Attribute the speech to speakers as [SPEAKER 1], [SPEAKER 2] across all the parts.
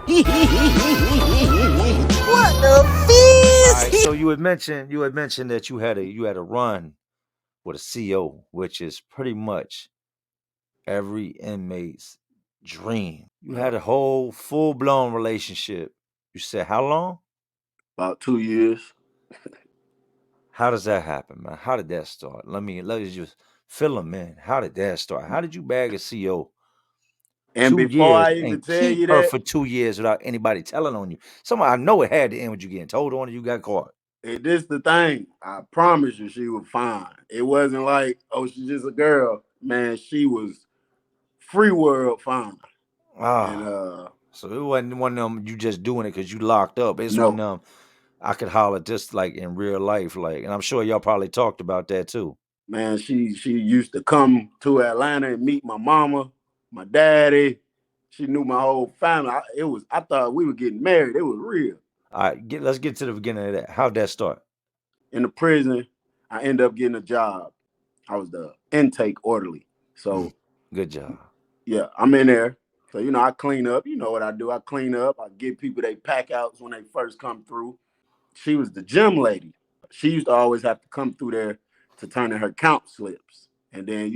[SPEAKER 1] What the
[SPEAKER 2] All right,
[SPEAKER 1] fees?
[SPEAKER 2] so you had mentioned that you had a run with a CO, which is pretty much every inmate's dream. You
[SPEAKER 3] Yeah,
[SPEAKER 2] had a whole full blown relationship. You said how long?
[SPEAKER 3] about 2 years.
[SPEAKER 2] How does that happen, man? How did that start? Let me just fill them in. How did that start? How did you bag a CO
[SPEAKER 3] And
[SPEAKER 2] two
[SPEAKER 3] before
[SPEAKER 2] years
[SPEAKER 3] I even
[SPEAKER 2] and
[SPEAKER 3] tell
[SPEAKER 2] keep
[SPEAKER 3] you
[SPEAKER 2] her
[SPEAKER 3] that,
[SPEAKER 2] for 2 years without anybody telling on you? Somebody I know it had to end with you getting told on and you got caught.
[SPEAKER 3] this the thing. I promise you, she was fine. It wasn't like, oh, she's just a girl. Man, she was free world fine. And
[SPEAKER 2] Ah, so it wasn't one of them you just doing it because you locked up. It's one
[SPEAKER 3] no,
[SPEAKER 2] of them I could holler just like in real life, like, and I'm sure y'all probably talked about that too.
[SPEAKER 3] man, she used to come to Atlanta and meet my mama, my daddy. She knew my whole family. I thought we were getting married. It was real.
[SPEAKER 2] All right, let's get to the beginning of that. How'd that start?
[SPEAKER 3] In the prison, I ended up getting a job. I was the intake orderly. So
[SPEAKER 2] Good job.
[SPEAKER 3] yeah, I'm in there. So I clean up. You know what I do? I clean up. I give people they pack outs when they first come through. She was the gym lady. She used to always have to come through there to turn in her count slips. And then,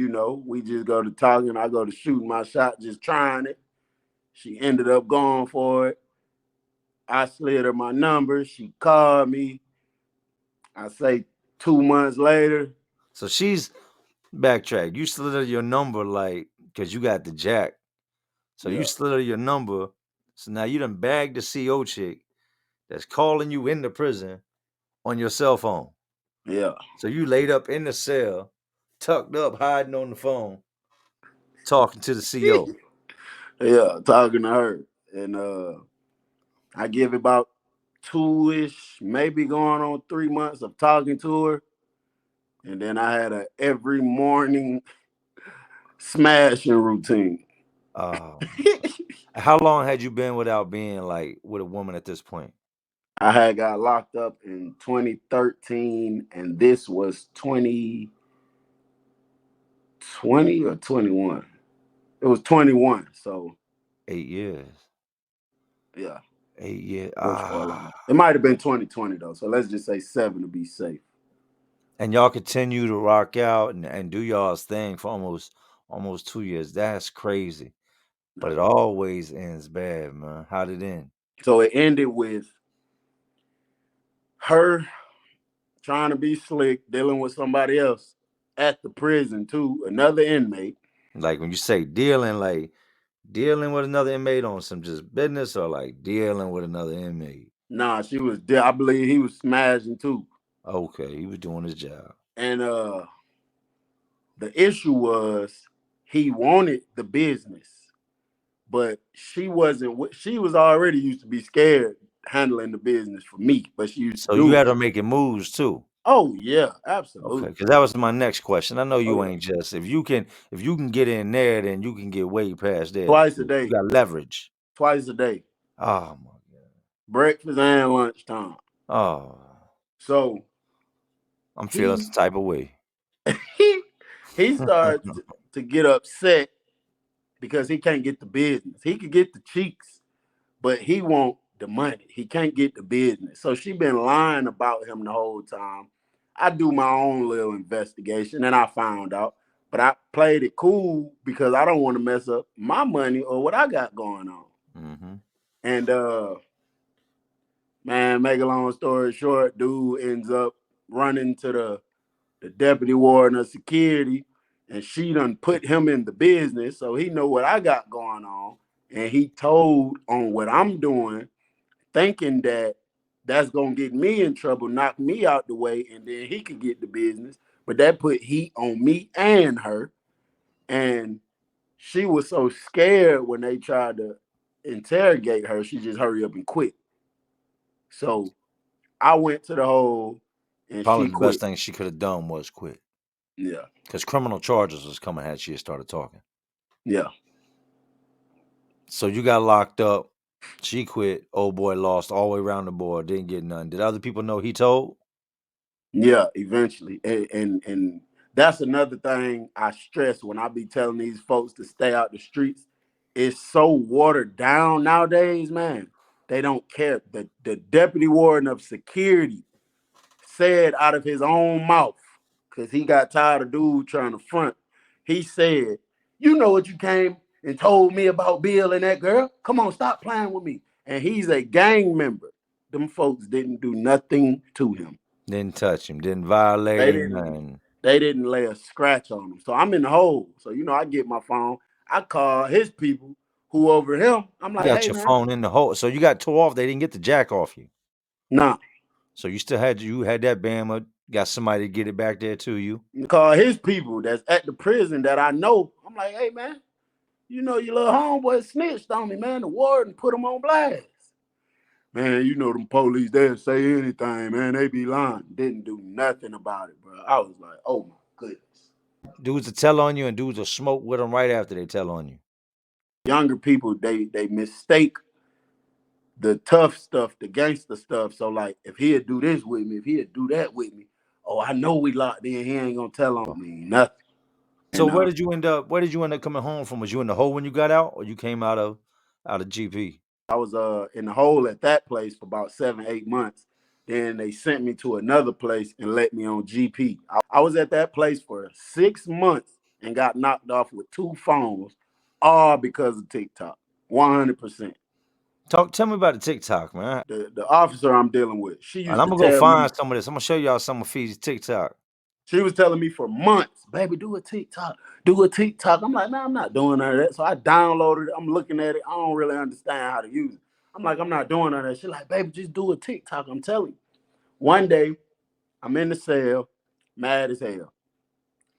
[SPEAKER 3] we just go to talking. I go to shooting my shot, just trying it. She ended up going for it. I slid her my number. She called me. I say 2 months later.
[SPEAKER 2] So she's backtrack. You slid her your number like because you got the jack. So you
[SPEAKER 3] Yeah,
[SPEAKER 2] slid her your number. So now you done bagged the CO chick that's calling you in the prison on your cell phone.
[SPEAKER 3] yeah,
[SPEAKER 2] So you laid up in the cell, tucked up, hiding on the phone, talking to the CO.
[SPEAKER 3] yeah, talking to her. And I give about two-ish, maybe going on 3 months of talking to her. And then I had a every morning smashing routine.
[SPEAKER 2] Oh my God. How long had you been without being like with a woman at this point?
[SPEAKER 3] I had got locked up in 2013, and this was 2020 or 21. It was 21. So
[SPEAKER 2] 8 years.
[SPEAKER 3] yeah,
[SPEAKER 2] 8 years.
[SPEAKER 3] it was for a
[SPEAKER 2] Ah.
[SPEAKER 3] long. It might have been 2020 though. So let's just say 7 to be safe.
[SPEAKER 2] And y'all continue to rock out and do y'all's thing for almost 2 years. That's crazy. But it always ends bad, man. How'd it end?
[SPEAKER 3] So it ended with her trying to be slick, dealing with somebody else at the prison too, another inmate.
[SPEAKER 2] Like when you say dealing, like dealing with another inmate on some just business or like dealing with another inmate.
[SPEAKER 3] Nah, she was dead. I believe he was smashing too.
[SPEAKER 2] Okay, he was doing his job.
[SPEAKER 3] And the issue was he wanted the business, but she wasn't. She was already used to be scared handling the business for me, but she used to
[SPEAKER 2] So you
[SPEAKER 3] do it.
[SPEAKER 2] had her making moves too.
[SPEAKER 3] Oh yeah,
[SPEAKER 2] Okay,
[SPEAKER 3] absolutely.
[SPEAKER 2] because that was my next question. I know
[SPEAKER 3] Oh
[SPEAKER 2] you
[SPEAKER 3] yeah,
[SPEAKER 2] ain't just if you can get in there, then you can get way past there.
[SPEAKER 3] twice a
[SPEAKER 2] You
[SPEAKER 3] day,
[SPEAKER 2] got leverage.
[SPEAKER 3] twice a day,
[SPEAKER 2] Oh my
[SPEAKER 3] breakfast and lunchtime.
[SPEAKER 2] god. Oh,
[SPEAKER 3] So
[SPEAKER 2] I'm feeling
[SPEAKER 3] he
[SPEAKER 2] some type of way.
[SPEAKER 3] he he started to get upset because he can't get the business. He could get the cheeks, but he want the money. He can't get the business. So she been lying about him the whole time. I do my own little investigation and I found out, but I played it cool because I don't want to mess up my money or what I got going on.
[SPEAKER 2] Hmm.
[SPEAKER 3] And man, make a long story short, dude ends up running to the deputy warden of security, and she done put him in the business, so he know what I got going on, and he told on what I'm doing, thinking that that's gonna get me in trouble, knock me out the way, and then he could get the business. But that put heat on me and her, and she was so scared when they tried to interrogate her, she just hurry up and quit. So I went to the hole, and
[SPEAKER 2] Probably
[SPEAKER 3] she
[SPEAKER 2] the best
[SPEAKER 3] quit.
[SPEAKER 2] thing she could have done was quit.
[SPEAKER 3] Yeah,
[SPEAKER 2] Because criminal charges was coming had she had started talking.
[SPEAKER 3] yeah.
[SPEAKER 2] So you got locked up. She quit. Old boy lost all the way around the board. Didn't get none. Did other people know he told?
[SPEAKER 3] Yeah, eventually. And that's another thing I stress when I be telling these folks to stay out the streets. it's so watered down nowadays, man. They don't care. The deputy warden of security said out of his own mouth, because he got tired of dude trying to front. He said, "You know what you came and told me about Bill and that girl? Come on, stop playing with me." And he's a gang member. Them folks didn't do nothing to him.
[SPEAKER 2] Didn't touch him, didn't violate
[SPEAKER 3] They
[SPEAKER 2] him,
[SPEAKER 3] didn't.
[SPEAKER 2] nothing.
[SPEAKER 3] They didn't lay a scratch on him. So I'm in the hole. So I get my phone. I call his people who over him. I'm
[SPEAKER 2] You
[SPEAKER 3] like,
[SPEAKER 2] got
[SPEAKER 3] "Hey
[SPEAKER 2] your
[SPEAKER 3] man,
[SPEAKER 2] phone in the hole. So you got tore off. They didn't get the jack off you.
[SPEAKER 3] nah."
[SPEAKER 2] So you had that Bama, got somebody to get it back there to you.
[SPEAKER 3] Call his people that's at the prison that I know. I'm like, "Hey man, your little homeboy snitched on me, man. The warden put him on blast." Man, them police, they'll say anything, man. They be lying. Didn't do nothing about it, bro. I was like, oh my goodness.
[SPEAKER 2] Dudes will tell on you and dudes will smoke with them right after they tell on you.
[SPEAKER 3] Younger people, they mistake the tough stuff, the gangster stuff. So like, if he'd do this with me, if he'd do that with me, oh, I know we locked in. He ain't gonna tell on me nothing.
[SPEAKER 2] So
[SPEAKER 3] And
[SPEAKER 2] where did you end up? Where did you end up coming home from? Was you in the hole when you got out, or you came out of GP?
[SPEAKER 3] I was in the hole at that place for about 7, 8 months. Then they sent me to another place and let me on GP. I was at that place for 6 months and got knocked off with 2 phones, all because of TikTok. 100%.
[SPEAKER 2] Tell me about the TikTok, man.
[SPEAKER 3] The officer I'm dealing with, she
[SPEAKER 2] And
[SPEAKER 3] used
[SPEAKER 2] I'm
[SPEAKER 3] to
[SPEAKER 2] gonna go
[SPEAKER 3] tell me,
[SPEAKER 2] find some of this. I'm gonna show y'all some of Feezy's TikTok.
[SPEAKER 3] she was telling me for months, "Baby, do a TikTok, do a TikTok." I'm like, "Man, I'm not doing none of that." So I downloaded it. I'm looking at it. I don't really understand how to use it. I'm like, "I'm not doing none of that." She's like, "Baby, just do a TikTok." I'm telling you. One day, I'm in the cell, mad as hell.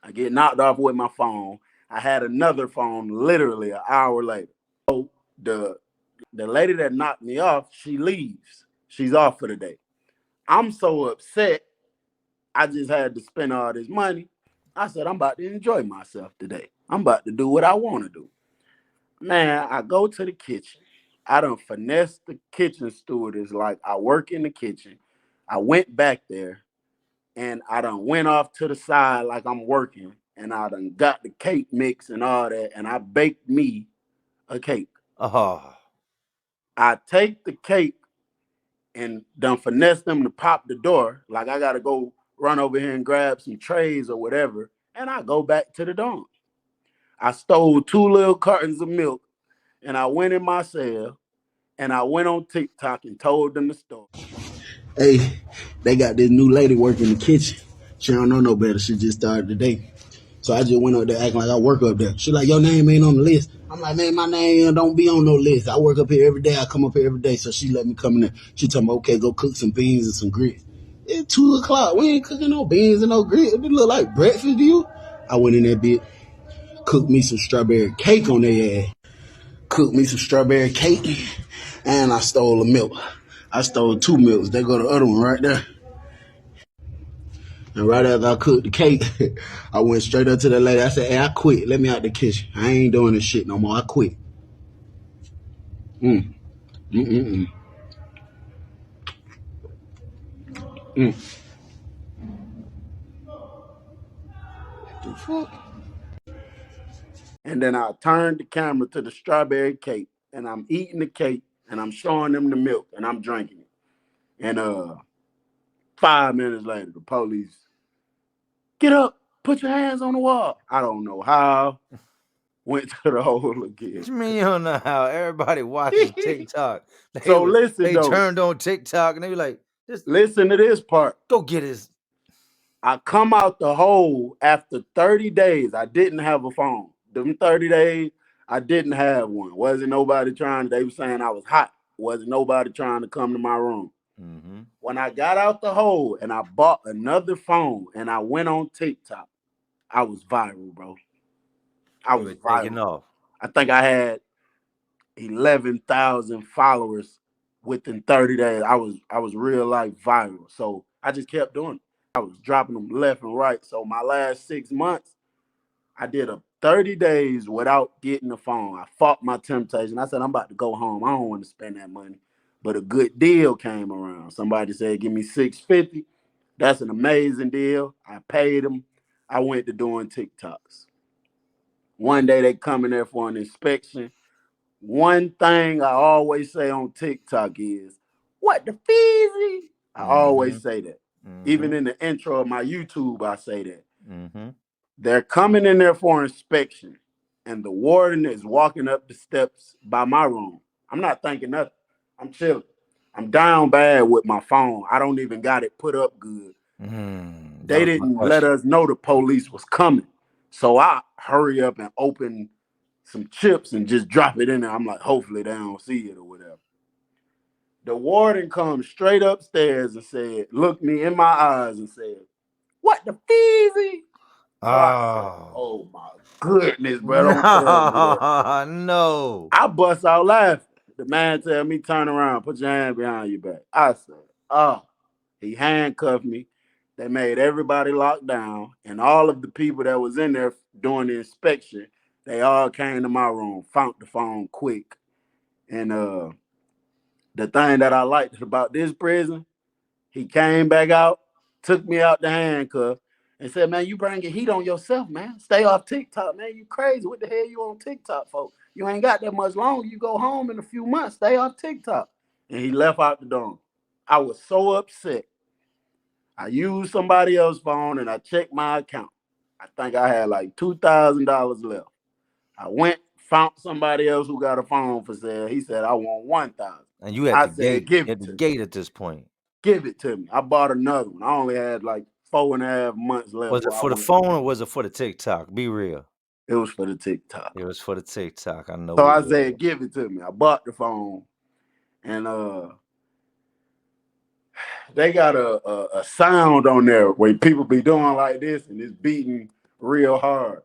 [SPEAKER 3] I get knocked off with my phone. I had another phone literally an hour later. So the lady that knocked me off, she leaves. She's off for the day. I'm so upset. I just had to spend all this money. I said, I'm about to enjoy myself today. I'm about to do what I want to do. Man, I go to the kitchen. I done finesse the kitchen stewardess like I work in the kitchen. I went back there and I done went off to the side like I'm working, and I done got the cake mix and all that, and I baked me a cake.
[SPEAKER 2] Oh,
[SPEAKER 3] I take the cake and done finesse them to pop the door, like I gotta go run over here and grab some trays or whatever, and I go back to the dorm. I stole 2 little cartons of milk, and I went in my cell, and I went on TikTok and told them the story.
[SPEAKER 1] Hey, they got this new lady working in the kitchen. She don't know no better. She just started today. So I just went up there acting like I work up there. She like, your name ain't on the list. I'm like, man, my name don't be on no list. I work up here every day. I come up here every day. So she let me come in there. She told me, okay, go cook some beans and some grits. It's 2 o'clock. We ain't cooking no beans and no grits. It look like breakfast to you. I went in that bit, cooked me some strawberry cake on their ass. Cooked me some strawberry cake, and I stole a milk. I stole 2 milks. There go the other one right there. And right after I cooked the cake, I went straight up to the lady. I said, hey, I quit. Let me out the kitchen. I ain't doing this shit no more. I quit. Mm. Mm-mm-mm. Mm. The fuck?
[SPEAKER 3] And then I turned the camera to the strawberry cake, and I'm eating the cake, and I'm showing them the milk, and I'm drinking it. And 5 minutes later, the police, "Get up, put your hands on the wall." I don't know how. Went to the hole again.
[SPEAKER 2] what you mean you don't know how? Everybody watching TikTok.
[SPEAKER 3] So listen
[SPEAKER 2] They
[SPEAKER 3] though,
[SPEAKER 2] turned on TikTok and they were like, just
[SPEAKER 3] listen to this part.
[SPEAKER 2] go get his.
[SPEAKER 3] I come out the hole after 30 days. I didn't have a phone. Them 30 days, I didn't have one. Wasn't nobody trying. They were saying I was hot. Wasn't nobody trying to come to my room.
[SPEAKER 2] Mm-hmm.
[SPEAKER 3] When I got out the hole and I bought another phone and I went on TikTok, I was viral, bro. I
[SPEAKER 2] You
[SPEAKER 3] was
[SPEAKER 2] were taking
[SPEAKER 3] viral.
[SPEAKER 2] off.
[SPEAKER 3] I think I had 11,000 followers within 30 days. I was real life viral. So I just kept doing it. I was dropping them left and right. So my last 6 months, I did a 30 days without getting the phone. I fought my temptation. I said, I'm about to go home. I don't want to spend that money. But a good deal came around. Somebody said, give me 650. That's an amazing deal. I paid them. I went to doing TikToks. One day they come in there for an inspection. One thing I always say on TikTok is, "What the feezy?" I
[SPEAKER 2] Mm-hmm.
[SPEAKER 3] always say that. Even
[SPEAKER 2] Mm-hmm.
[SPEAKER 3] in the intro of my YouTube, I say that.
[SPEAKER 2] Mm-hmm.
[SPEAKER 3] They're coming in there for inspection, and the warden is walking up the steps by my room. I'm not thinking nothing. I'm chilling. I'm down bad with my phone. I don't even got it put up good.
[SPEAKER 2] That
[SPEAKER 3] They
[SPEAKER 2] was my
[SPEAKER 3] didn't let
[SPEAKER 2] question.
[SPEAKER 3] us know the police was coming. So I hurry up and open some chips and just drop it in there. I'm like, hopefully they don't see it or whatever. The warden comes straight upstairs and said, looked me in my eyes and said, "What the feezy?" So I said,
[SPEAKER 2] Oh
[SPEAKER 3] "Oh my goodness, bro, don't tell me that."
[SPEAKER 2] no, no.
[SPEAKER 3] I bust out laughing. The man tell me, "Turn around, put your hand behind your back." I said, "Oh." He handcuffed me. They made everybody lock down, and all of the people that was in there doing the inspection, they all came to my room, found the phone quick. And the thing that I liked about this prison, he came back out, took me out the handcuff, and said, "Man, you bringing heat on yourself, man. Stay off TikTok, man. You crazy. What the hell you on TikTok for? You ain't got that much longer. You go home in a few months. Stay off TikTok." And he left out the door. I was so upset. I used somebody else's phone and I checked my account. I think I had like $2,000 left. I went, found somebody else who got a phone for sale. He said, "I want 1,000."
[SPEAKER 2] And you at
[SPEAKER 3] I
[SPEAKER 2] the
[SPEAKER 3] said,
[SPEAKER 2] gate.
[SPEAKER 3] "Give
[SPEAKER 2] At
[SPEAKER 3] it
[SPEAKER 2] the
[SPEAKER 3] to me.
[SPEAKER 2] gate at this point.
[SPEAKER 3] Give it to me." I bought another one. I only had like 4.5 months left
[SPEAKER 2] Was it
[SPEAKER 3] where I
[SPEAKER 2] for the
[SPEAKER 3] went.
[SPEAKER 2] phone or was it for the TikTok? Be real.
[SPEAKER 3] It was for the TikTok.
[SPEAKER 2] It was for the TikTok. I know
[SPEAKER 3] So
[SPEAKER 2] it
[SPEAKER 3] I
[SPEAKER 2] was.
[SPEAKER 3] said, "Give it to me." I bought the phone, and they got a sound on there where people be doing like this, and it's beating real hard.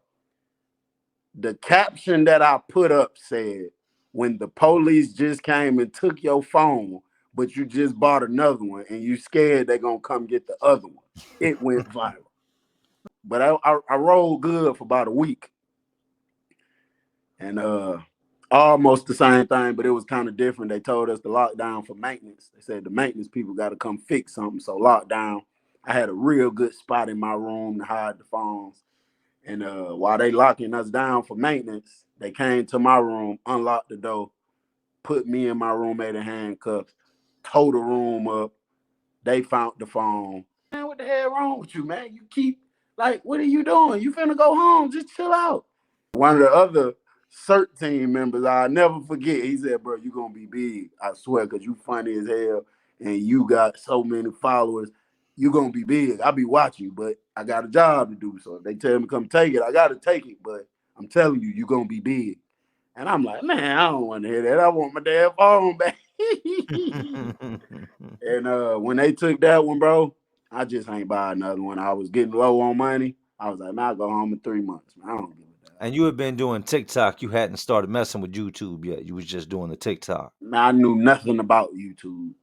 [SPEAKER 3] The caption that I put up said, "When the police just came and took your phone, but you just bought another one and you scared they're gonna come get the other one." It went viral. But I rolled good for about a week. And almost the same thing, but it was kind of different. They told us to lock down for maintenance. They said the maintenance people got to come fix something. So lockdown. I had a real good spot in my room to hide the phones. And while they locking us down for maintenance, they came to my room, unlocked the door, put me and my roommate in handcuffs, towed the room up. They found the phone. Man, what the hell wrong with you, man? You keep like, what are you doing? You finna go home? Just chill out. One of the other CERT team members, I'll never forget. He said, "Bro, you gonna be big. I swear, cause you funny as hell and you got so many followers. You gonna be big. I'll be watching, but I got a job to do. So if they tell me to come take it, I gotta take it. But I'm telling you, you gonna be big." And I'm like, "Man, I don't want to hear that. I want my damn phone back." And when they took that one, bro, I just ain't buy another one. I was getting low on money. I was like, "Man, I'll go home in 3 months. Man, I don't give a damn."
[SPEAKER 2] And you had been doing TikTok. You hadn't started messing with YouTube yet. You was just doing the TikTok.
[SPEAKER 3] Man, I knew nothing about YouTube.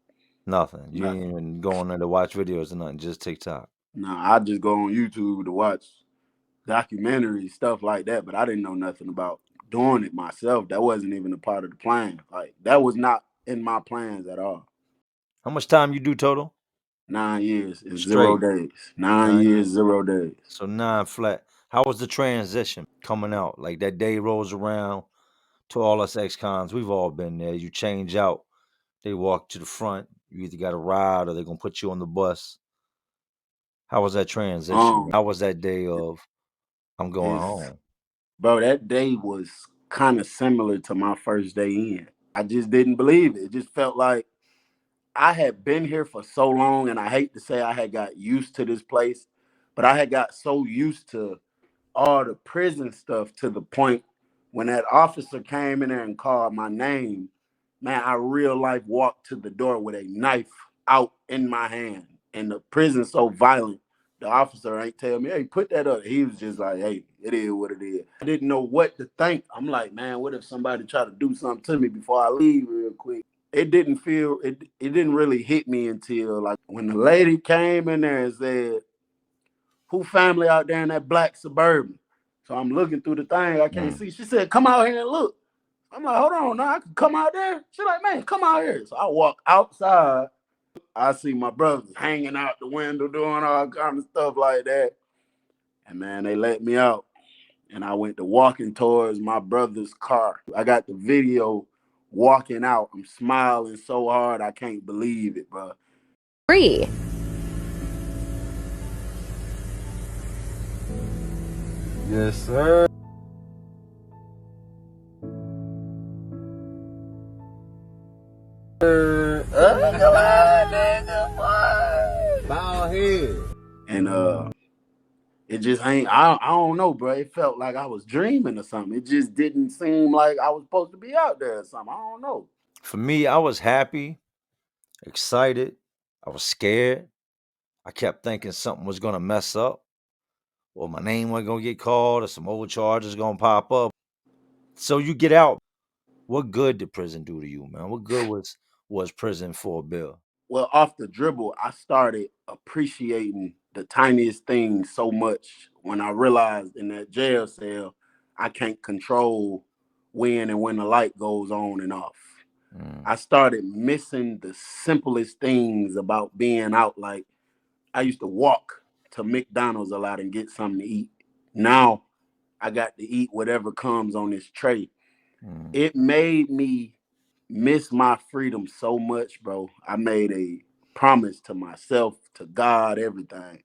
[SPEAKER 2] Nothing. You ain't
[SPEAKER 3] Nothing.
[SPEAKER 2] even going there to watch videos or nothing. Just TikTok.
[SPEAKER 3] Nah, I just go on YouTube to watch documentaries, stuff like that. But I didn't know nothing about doing it myself. That wasn't even a part of the plan. Like that was not in my plans at all.
[SPEAKER 2] How much time you do total?
[SPEAKER 3] 9 years is zero
[SPEAKER 2] Straight.
[SPEAKER 3] days. Nine
[SPEAKER 2] 9 years.
[SPEAKER 3] years, 0 days.
[SPEAKER 2] So 9 flat. How was the transition coming out? Like that day rolls around to all us ex-cons. We've all been there. You change out. They walk to the front. You either got to ride or they're gonna put you on the bus. How was that transition?
[SPEAKER 3] Um,
[SPEAKER 2] How was that day of I'm going
[SPEAKER 3] is
[SPEAKER 2] home?
[SPEAKER 3] bro, that day was kind of similar to my first day in. I just didn't believe it. It just felt like I had been here for so long, and I hate to say I had got used to this place, but I had got so used to all the prison stuff to the point when that officer came in there and called my name, man, I real life walked to the door with a knife out in my hand. And the prison so violent, the officer ain't tell me, "Hey, put that up." He was just like, "Hey, it is what it is." I didn't know what to think. I'm like, man, what if somebody try to do something to me before I leave real quick? It didn't feel it didn't really hit me until like when the lady came in there and said, "Who family out there in that black Suburban?" So I'm looking through the thing, I can't
[SPEAKER 2] Mm.
[SPEAKER 3] see. She said, "Come out here and look." I'm like, "Hold on, now I can come out there." She's like, "Man, come out here." So I walk outside. I see my brothers hanging out the window doing all kind of stuff like that. And man, they let me out. and I went to walking towards my brother's car. I got the video walking out. I'm smiling so hard I can't believe it, bro.
[SPEAKER 4] Free.
[SPEAKER 2] Yes, sir. Bald head.
[SPEAKER 3] And it just ain't. I don't know, bro. It felt like I was dreaming or something. It just didn't seem like I was supposed to be out there or something. I don't know.
[SPEAKER 2] For me, I was happy, excited. I was scared. I kept thinking something was gonna mess up, or my name wasn't gonna get called, or some overcharges gonna pop up. So you get out. What good did prison do to you, man? What good was prison for, Bill?
[SPEAKER 3] Well, off the dribble, I started appreciating the tiniest things so much when I realized in that jail cell I can't control when the light goes on and off. I started missing the simplest things about being out. Like I used to walk to McDonald's a lot and get something to eat. Now I got to eat whatever comes on this tray. It made me miss my freedom so much, bro. I made a promise to myself, to God, everything.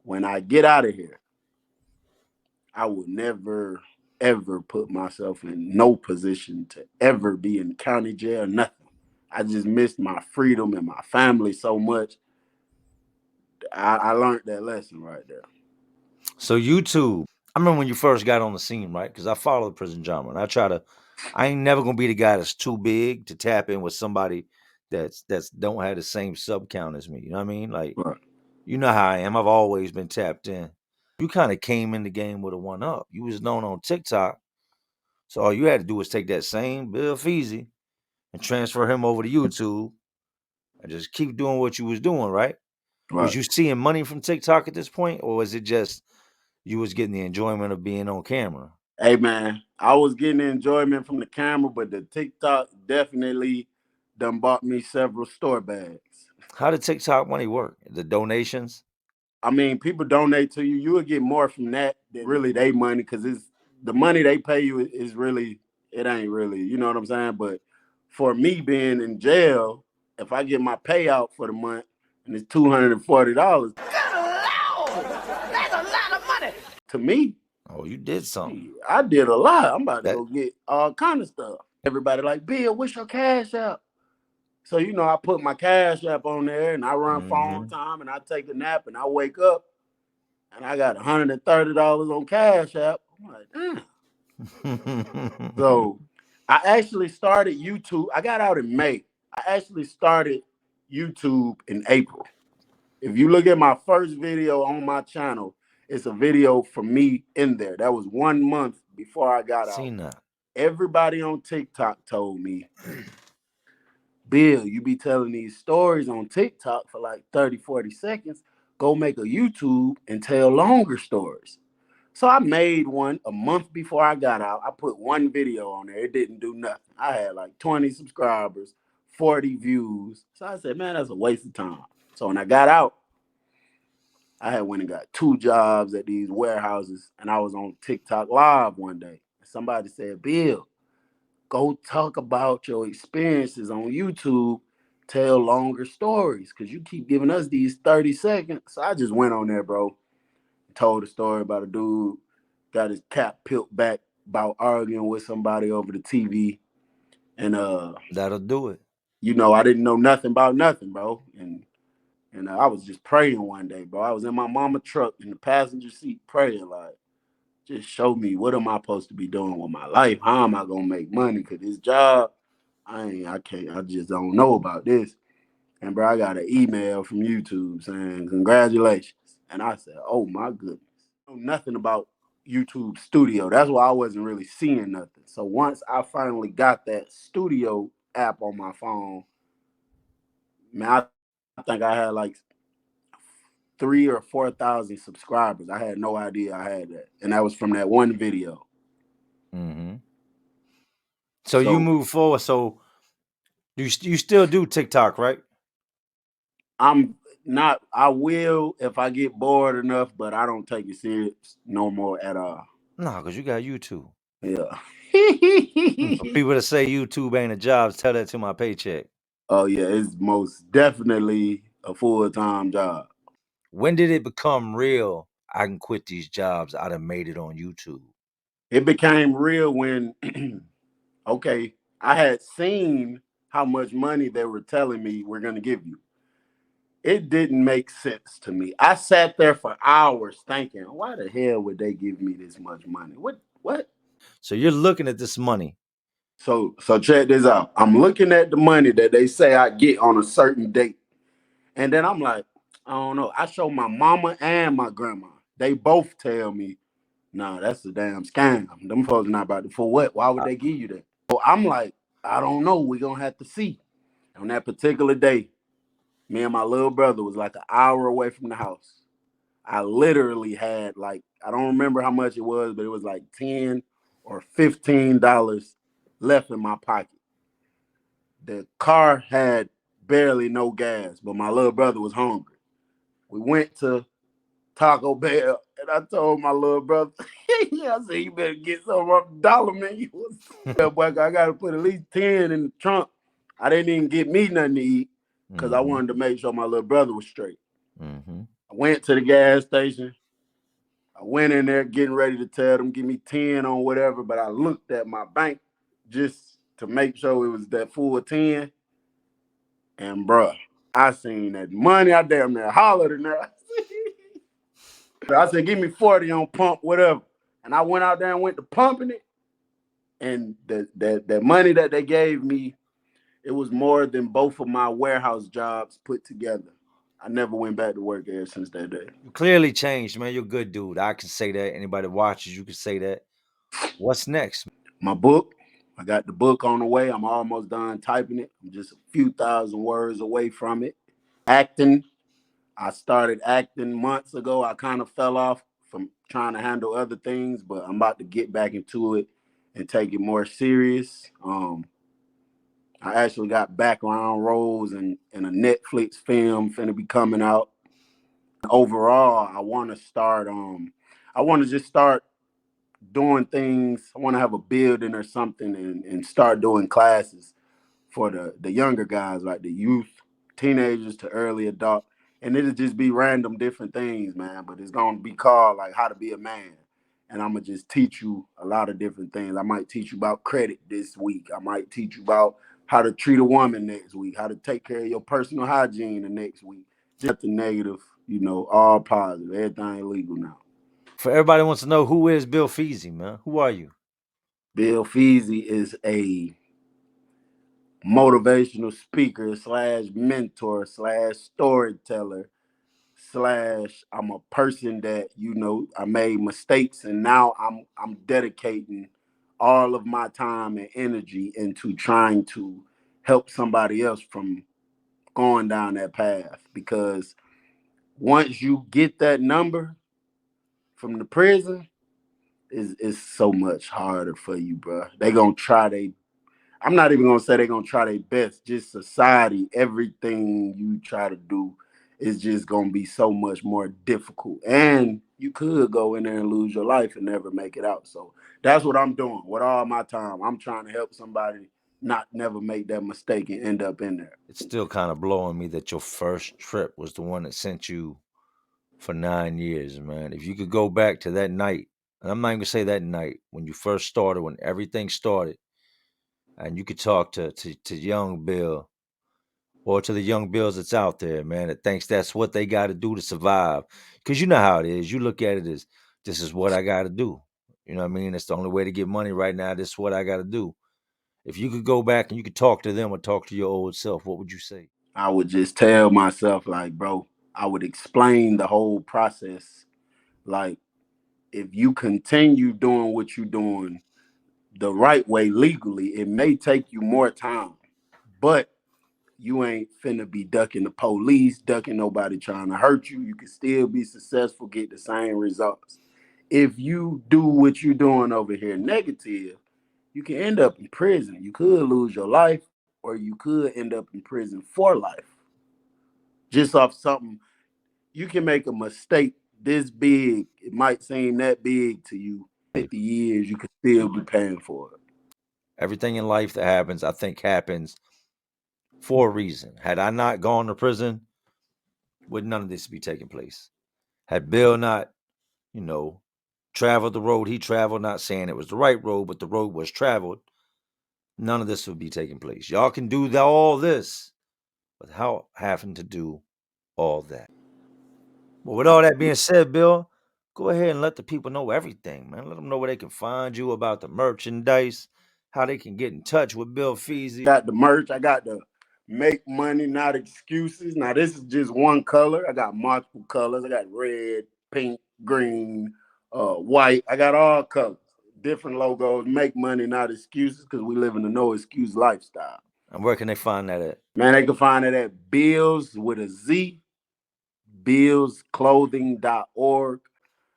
[SPEAKER 3] When I get out of here, I will never, ever put myself in no position to ever be in county jail, nothing. I just missed my freedom and my family so much. I learned that lesson right there.
[SPEAKER 2] So YouTube, I remember when you first got on the scene, right? Because I follow the prison drama, and I ain't never gonna be the guy that's too big to tap in with somebody that's don't have the same sub count as me. You know what I mean? Like,
[SPEAKER 3] Right.
[SPEAKER 2] you know how I am. I've always been tapped in. You kind of came in the game with a one up. You was known on TikTok, so all you had to do was take that same Bill Feezy and transfer him over to YouTube and just keep doing what you was doing, right? Was
[SPEAKER 3] Right.
[SPEAKER 2] you seeing money from TikTok at this point, or was it just you was getting the enjoyment of being on camera?
[SPEAKER 3] Hey man, I was getting enjoyment from the camera, but the TikTok definitely done bought me several store bags.
[SPEAKER 2] How did TikTok money work? The donations?
[SPEAKER 3] I mean, people donate to you. You will get more from that than really they money, because it's the money they pay you is really, it ain't really, you know what I'm saying? But for me being in jail, if I get my payout for the month and it's $240, that's a lot of money. To me,
[SPEAKER 2] Oh, you did something.
[SPEAKER 3] I did a lot. I'm about to
[SPEAKER 2] That
[SPEAKER 3] go get all kind of stuff. Everybody like, Bill, what's your cash app? So, I put my cash app on there and I run phone time and I take a nap and I wake up and I got $130 on Cash App. I'm like, damn. So I actually started YouTube. I got out in May. I actually started YouTube in April. If you look at my first video on my channel, it's a video for me in there. That was 1 month before I got out.
[SPEAKER 2] seen that.
[SPEAKER 3] Everybody on TikTok told me, Bill, you be telling these stories on TikTok for like 30, 40 seconds. Go make a YouTube and tell longer stories. So I made one a month before I got out. I put one video on there. It didn't do nothing. I had like 20 subscribers, 40 views. So I said, man, that's a waste of time. So when I got out, I had went and got 2 jobs at these warehouses, and I was on TikTok Live one day. Somebody said, Bill, go talk about your experiences on YouTube, tell longer stories, because you keep giving us these 30 seconds. So I just went on there, bro, told a story about a dude got his cap peeled back about arguing with somebody over the TV. And
[SPEAKER 2] That'll do it.
[SPEAKER 3] I didn't know nothing about nothing, bro. And I was just praying one day, bro. I was in my mama truck in the passenger seat praying, like, just show me, what am I supposed to be doing with my life? How am I gonna make money? Cause this job, I can't, I just don't know about this. And bro, I got an email from YouTube saying congratulations. And I said, oh my goodness. I know nothing about YouTube Studio. That's why I wasn't really seeing nothing. So once I finally got that Studio app on my phone, man, I think I had like 3,000 or 4,000 subscribers. I had no idea I had that. And that was from that one video.
[SPEAKER 2] So you
[SPEAKER 3] So
[SPEAKER 2] move forward. So you still do TikTok, right?
[SPEAKER 3] I'm I will if I get bored enough, but I don't take it serious no more at all.
[SPEAKER 2] No, because you got YouTube.
[SPEAKER 3] Yeah.
[SPEAKER 2] For people that say YouTube ain't a job, tell that to my paycheck.
[SPEAKER 3] Oh yeah, it's most definitely a full-time job.
[SPEAKER 2] When did it become real? I can quit these jobs. I done made it on YouTube.
[SPEAKER 3] It became real when okay, I had seen how much money they were telling me we're gonna give you. It didn't make sense to me. I sat there for hours thinking, why the hell would they give me this much money? What?
[SPEAKER 2] So you're looking at this money.
[SPEAKER 3] So check this out. I'm looking at the money that they say I get on a certain date. And then I'm like, I don't know. I show my mama and my grandma. They both tell me, nah, that's a damn scam. Them folks not about to, for what? Why would
[SPEAKER 2] I-
[SPEAKER 3] they give you that? So I'm like, I don't know. We're gonna have to see. On that particular day, me and my little brother was like an hour away from the house. I literally had like, I don't remember how much it was, but it was like $10 or $15 left in my pocket. The car had barely no gas, but my little brother was hungry. We went to Taco Bell, and I told my little brother, I said, you better get some off the dollar menu. Boy, I got to put at least 10 in the trunk. I didn't even get me nothing to eat because I
[SPEAKER 2] mm-hmm.
[SPEAKER 3] wanted to make sure my little brother was straight.
[SPEAKER 2] Mm-hmm.
[SPEAKER 3] I went to the gas station. I went in there getting ready to tell them, give me 10 on whatever, but I looked at my bank just to make sure it was that full 10. And bruh, I seen that money. I damn near hollered in there. I said, give me 40 on pump, whatever. And I went out there and went to pumping it. And the money that they gave me, it was more than both of my warehouse jobs put together. I never went back to work ever since that day.
[SPEAKER 2] You clearly changed, man. You're a good dude. I can say that. Anybody that watches, you can say that. What's next?
[SPEAKER 3] My book, I got the book on the way. I'm almost done typing it. I'm just a few thousand words away from it. Acting, I started acting months ago. I kind of fell off from trying to handle other things, but I'm about to get back into it and take it more serious. I actually got background roles in a Netflix film finna be coming out. Overall, I want to start. I want to just start doing things. I want to have a building or something and start doing classes for the younger guys, like the youth, teenagers to early adult, and it'll just be random different things, man. But it's gonna be called like how to be a man, and I'm gonna just teach you a lot of different things. I might teach you about credit this week. I might teach you about how to treat a woman next week, how to take care of your personal hygiene the next week. Just the negative, all positive. Everything legal now.
[SPEAKER 2] For everybody wants to know who is Bill Feezy, man. Who are you?
[SPEAKER 3] Bill Feezy is a motivational speaker slash mentor slash storyteller slash I'm a person that I made mistakes and now I'm dedicating all of my time and energy into trying to help somebody else from going down that path, because once you get that number from the prison, it's so much harder for you, bro. They gonna try they I'm not even gonna say they're gonna try their best. Just society, everything you try to do is just gonna be so much more difficult. And you could go in there and lose your life and never make it out. So that's what I'm doing with all my time. I'm trying to help somebody not never make that mistake and end up in there.
[SPEAKER 2] It's still kind of blowing me that your first trip was the one that sent you for 9 years, man. If you could go back to that night, and I'm not even gonna say that night when you first started, when everything started, and you could talk to young Bill or to the young Bills that's out there, man, that thinks that's what they got to do to survive. Because you know how it is. You look at it as this is what I got to do. You know what I mean? It's the only way to get money right now. This is what I got to do. If you could go back and you could talk to them or talk to your old self, what would you say?
[SPEAKER 3] I would just tell myself, like, bro, I would explain the whole process. Like, if you continue doing what you're doing the right way legally, it may take you more time, but you ain't finna be ducking the police, ducking nobody trying to hurt you. You can still be successful, get the same results. If you do what you're doing over here negative, you can end up in prison. You could lose your life, or you could end up in prison for life. Just off something, you can make a mistake this big. It might seem that big to you, 50 years, you could still be paying for it.
[SPEAKER 2] Everything in life that happens, I think, happens for a reason. Had I not gone to prison, would none of this be taking place? Had Bill not, you know, traveled the road he traveled, not saying it was the right road, but the road was traveled, none of this would be taking place. Y'all can do all this without having to do all that. Well, with all that being said, Bill, go ahead and let the people know everything, man. Let them know where they can find you, about the merchandise, how they can get in touch with Bill Feezy.
[SPEAKER 3] Got the merch. I got the make money, not excuses. Now this is just one color. I got multiple colors. I got red, pink, green, white. I got all colors, different logos. Make money, not excuses, because we live in a no excuse lifestyle.
[SPEAKER 2] And where can they find that at?
[SPEAKER 3] Man, they can find it at Bills with a Z, billsclothing.org.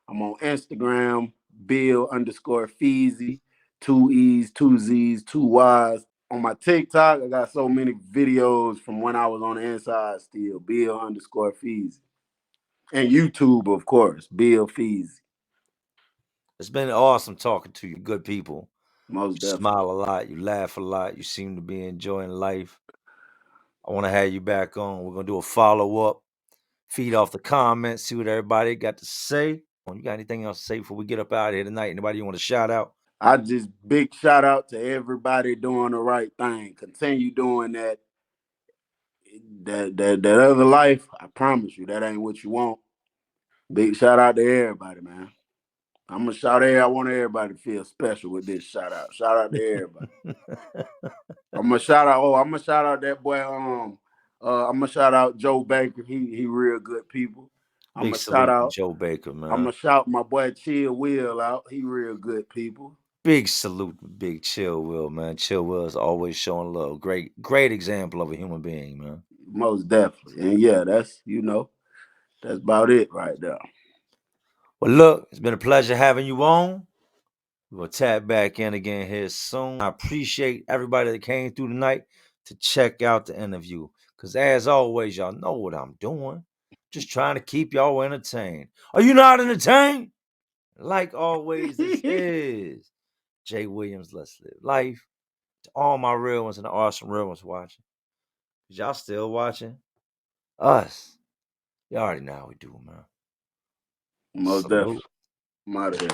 [SPEAKER 3] I'm on Instagram, Bill_Feezy, 2 E's, 2 Z's, 2 Y's. On my TikTok, I got so many videos from when I was on the inside still, Bill_Feezy. And YouTube, of course, Bill Feezy.
[SPEAKER 2] It's been awesome talking to you, good people.
[SPEAKER 3] Most
[SPEAKER 2] You
[SPEAKER 3] definitely.
[SPEAKER 2] smile a lot, you laugh a lot, you seem to be enjoying life. I want to have you back on. We're gonna do a follow-up, feed off the comments, see what everybody got to say. You got anything else to say before we get up out of here tonight? Anybody you want to shout out?
[SPEAKER 3] I just big shout out to everybody doing the right thing. Continue doing that. That other life, I promise you, that ain't what you want. Big shout out to everybody, man. I'm gonna shout out. I want everybody to feel special with this shout out. Shout out to everybody. I'm gonna shout out. Oh, I'm gonna shout out that boy. I'm gonna shout out Joe Baker. He real good people. I'm
[SPEAKER 2] Big
[SPEAKER 3] gonna shout
[SPEAKER 2] salute to
[SPEAKER 3] out.
[SPEAKER 2] Joe Baker,
[SPEAKER 3] I'm
[SPEAKER 2] man.
[SPEAKER 3] gonna shout my boy Chill Will out. He real good people.
[SPEAKER 2] Big salute to Big Chill Will, man. Chill Will is always showing love. Great example of a human being, man.
[SPEAKER 3] Most definitely. And yeah, that's about it right there.
[SPEAKER 2] Well, look, it's been a pleasure having you on. We'll tap back in again here soon. I appreciate everybody that came through tonight to check out the interview. Because as always, y'all know what I'm doing. Just trying to keep y'all entertained. Are you not entertained? Like always, this is Jay Williams. Let's live life. To all my real ones and the awesome real ones watching. Y'all still watching? Us. You already know how we do, man.
[SPEAKER 3] Most
[SPEAKER 2] Salute.
[SPEAKER 3] definitely. I'm out of here.